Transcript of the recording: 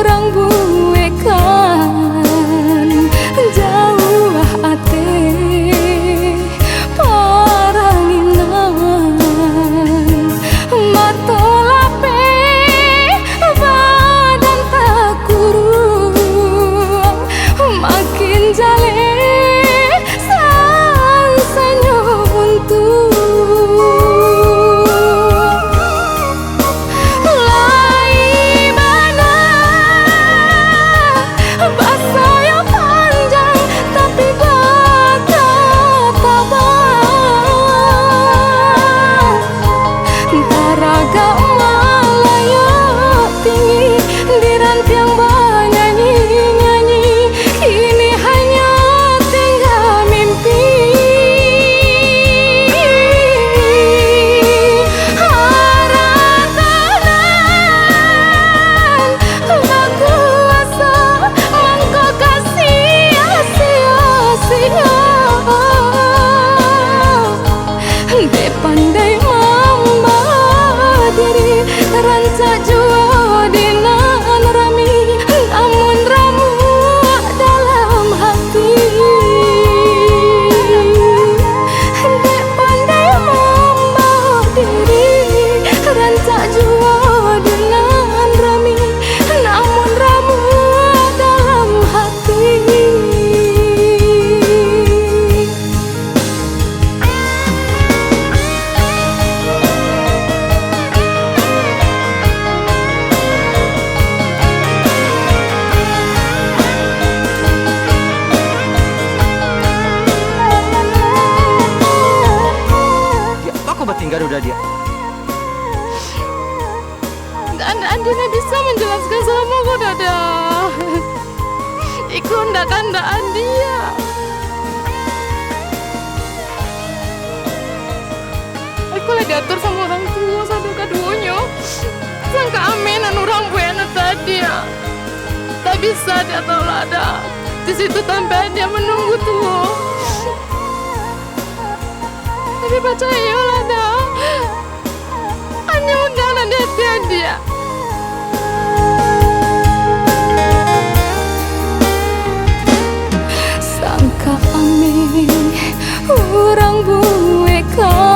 urang buekan jauh ate paranginan matolape badan tak kurung makin jale sansanya untung pandai mamba diri rancak jua dinan rami namun ramu dalam hati dek pandai mamba diri rancak jua dinan rami namun ramu dalam hati. Tinggal udah dia. Dan Andina bisa menjelaskan sama kau dada. Iku ndak kandaan dia. Aku lagi diatur sama orang tua satu keduanya. Sangka aminan orang buena tadi ya. Tak bisa dia tahu ada. Di situ sampai dia menunggu tua. Tapi percayalah dah, hanya undangan dia. Sangka amin, urang buekan